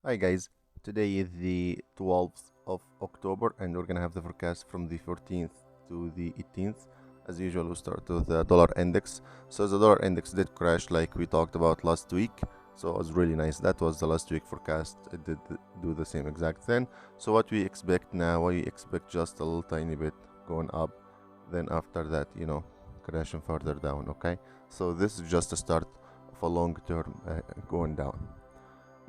Hi guys, today is the 12th of October and we're gonna have the forecast from the 14th to the 18th. As usual, we start with the dollar index. So the dollar index did crash like we talked about last week. So it was really nice. That was the last week forecast. It did do the same exact thing. So what we expect now, we expect just a little tiny bit going up. Then after that, crashing further down, okay? So this is just a start of a long term going down.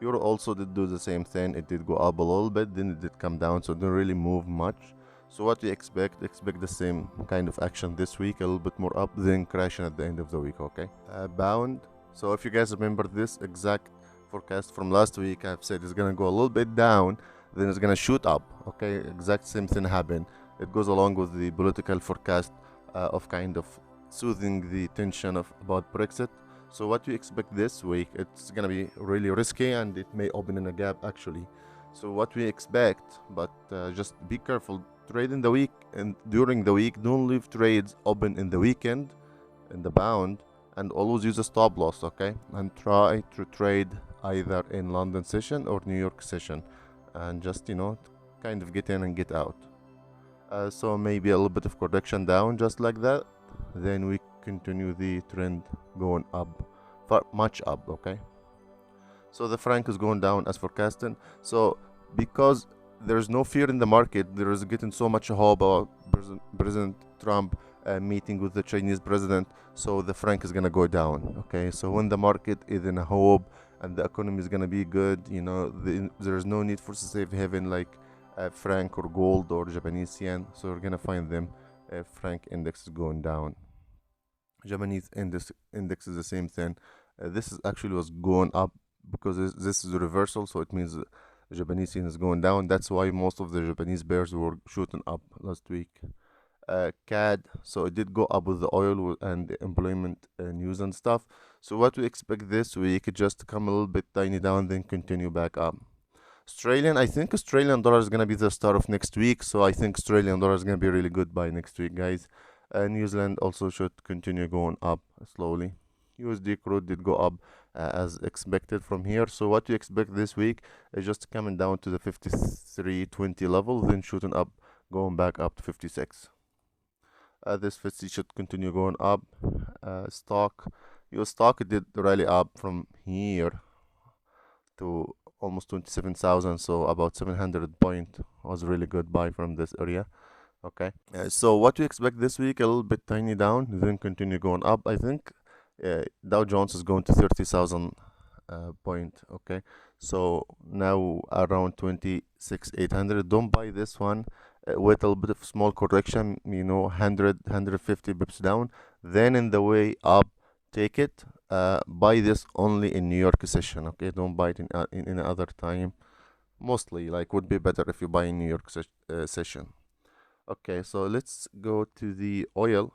Euro also did do the same thing. It did go up a little bit, then it did come down, so it didn't really move much. So what we expect the same kind of action this week, a little bit more up, then crashing at the end of the week, okay? Bound. So if you guys remember this exact forecast from last week, I've said it's gonna go a little bit down, then it's gonna shoot up, okay? Exact same thing happened. It goes along with the political forecast of kind of soothing the tension of about Brexit. So what we expect this week, it's gonna be really risky and it may open in a gap actually. So what we expect, but just be careful, trade in the week and during the week, don't leave trades open in the weekend, in the bound, and always use a stop loss, okay? And try to trade either in London session or New York session, and just kind of get in and get out. So maybe a little bit of correction down just like that, then we continue the trend going up, much up, okay? So the franc is going down as forecasted. So because there's no fear in the market, there is getting so much hope about President Trump meeting with the Chinese president, so the franc is gonna go down, okay? So when the market is in a hope and the economy is gonna be good, there's no need for safe haven like franc or gold or Japanese yen, so you're gonna find them franc index is going down. Japanese index is the same thing. This is actually was going up because this is a reversal, so it means the Japanese yen is going down. That's why most of the Japanese bears were shooting up last week. CAD, so it did go up with the oil and the employment news and stuff. So what we expect this week, it just come a little bit tiny down, then continue back up. I think Australian dollar is gonna be the start of next week, so I think Australian dollar is gonna be really good by next week, guys. New Zealand also should continue going up slowly. USD crude did go up as expected from here. So what we expect this week is just coming down to the 53.20 level, then shooting up, going back up to 56. This 50 should continue going up. Stock, US stock did rally up from here to almost 27,000, so about 700 point was really good buy from this area. Okay, so what we expect this week, a little bit tiny down, then continue going up. I think Dow Jones is going to 30,000 point. Okay, so now around 26,800. Don't buy this one. Wait a little bit of small correction, 150 bips down. Then in the way up, take it. Buy this only in New York session. Okay, don't buy it in any other time. Mostly, like, would be better if you buy in New York session. Okay, so let's go to the oil.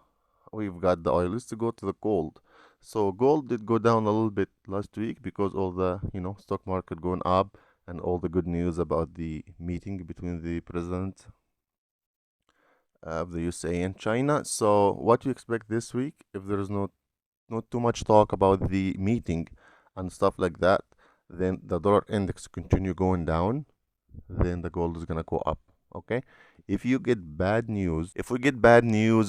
We've got the oil. Let's go to the gold. So gold did go down a little bit last week because all the stock market going up and all the good news about the meeting between the president of the USA and China. So what you expect this week, if there is not too much talk about the meeting and stuff like that, then the dollar index continue going down, then the gold is gonna go up. Okay, if we get bad news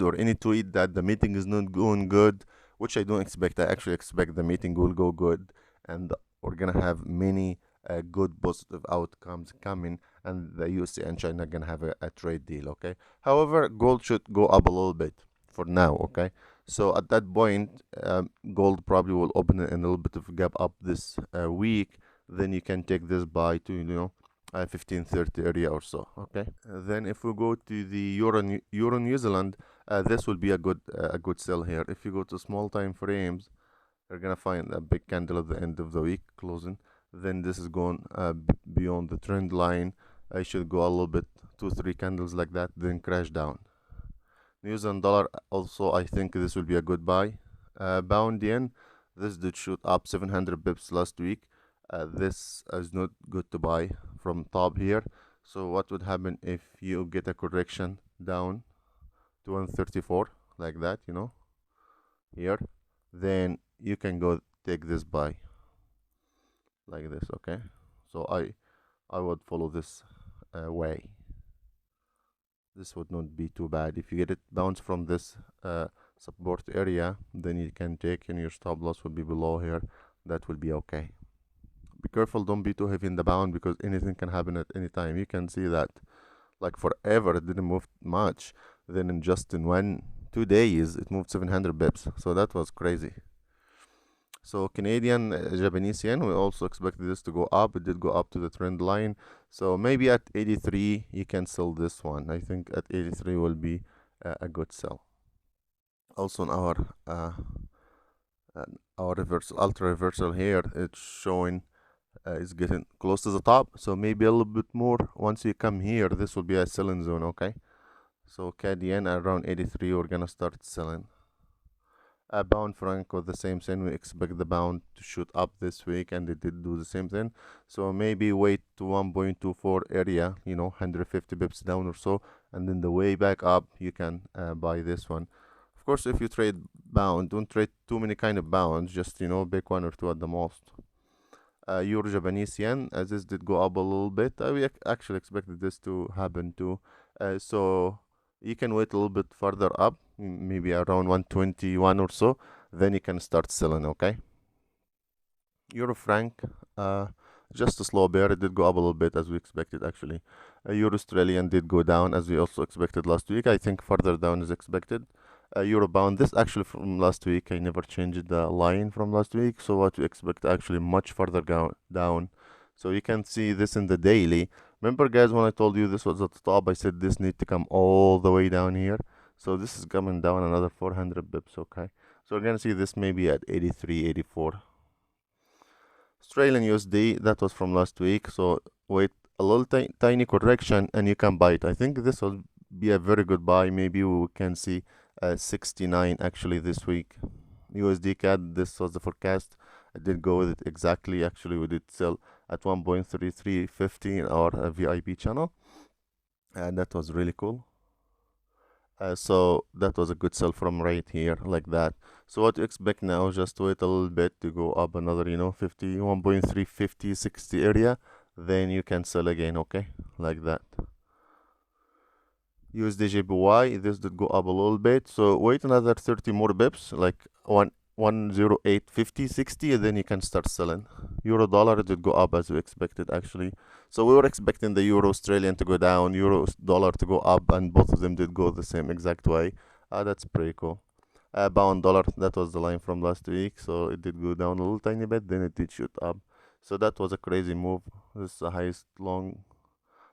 or any tweet that the meeting is not going good, which I don't expect, I actually expect the meeting will go good and we're gonna have many good positive outcomes coming, and the USA and China are gonna have a trade deal. Okay, however, gold should go up a little bit for now. Okay, so at that point, gold probably will open in a little bit of a gap up this week. Then you can take this buy to 1530 area or so. Okay, then if we go to the euro New Zealand, this will be a good sell here. If you go to small time frames, you're gonna find a big candle at the end of the week closing. Then this is going beyond the trend line. I should go a little bit, 2-3 candles like that, then crash down. New Zealand dollar also, I think this will be a good buy. Pound yen, this did shoot up 700 bips last week. This is not good to buy from top here. So what would happen if you get a correction down to 134 like that, here, then you can go take this buy like this. Okay, So I would follow this way. This would not be too bad. If you get it bounce from this support area, then you can take, and your stop loss will be below here. That will be okay. Be careful, don't be too heavy in the bound, because anything can happen at any time. You can see that like forever it didn't move much, then in just in 2 days it moved 700 bips, so that was crazy. So Canadian, Japanese yen, we also expected this to go up. It did go up to the trend line. So maybe at 83 you can sell this one. I think at 83 will be a good sell. Also on our reversal, ultra reversal here, it's showing is getting close to the top. So maybe a little bit more. Once you come here, this will be a selling zone. Okay. So CAD yen around 83, we're gonna start selling. Pound franco, the same thing. We expect the pound to shoot up this week, and it did do the same thing. So maybe wait to 1.24 area, 150 bips down or so, and then the way back up, you can buy this one. Of course, if you trade pound, don't trade too many kind of pounds, just pick one or two at the most. Euro Japanese yen, as this did go up a little bit. We actually expected this to happen too. So you can wait a little bit further up, maybe around 121 or so, then you can start selling. Okay. Euro franc, just a slow bear. It did go up a little bit as we expected actually. Euro Australian did go down as we also expected last week. I think further down is expected. Euro bound, this actually from last week, I never changed the line from last week, so what we expect actually much further down. So you can see this in the daily. Remember guys, when I told you this was at the top, I said this need to come all the way down here. So this is coming down another 400 bips. Okay, so we're gonna see this maybe at 83, 84. Australian USD, that was from last week, so wait a little tiny correction and you can buy it. I think this will be a very good buy. Maybe we can see 69 actually this week. USD CAD, this was the forecast. I did go with it exactly. Actually, we did sell at 1.3350 in our VIP channel, and that was really cool. So that was a good sell from right here, like that. So what you expect now, just wait a little bit to go up another, 50, 1.350, 60 area, then you can sell again. Okay, like that. USD JPY, this did go up a little bit, so wait another 30 more bips, like 108.50, 60, and then you can start selling. Euro dollar did go up as we expected actually. So we were expecting the Euro Australian to go down, Euro dollar to go up, and both of them did go the same exact way. That's pretty cool. Pound dollar, that was the line from last week, so it did go down a little tiny bit, then it did shoot up. So that was a crazy move. This is the highest long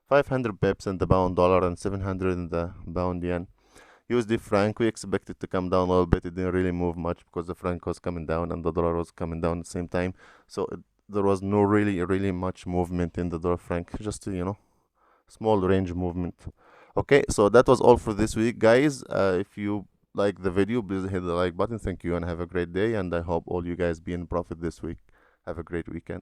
500 pips in the pound dollar and 700 in the pound yen. USD franc, we expected to come down a little bit. It didn't really move much because the franc was coming down and the dollar was coming down at the same time. So there was no really much movement in the dollar franc, just small range movement. Okay, so that was all for this week, guys. If you like the video, please hit the like button. Thank you and have a great day, and I hope all you guys be in profit this week. Have a great weekend.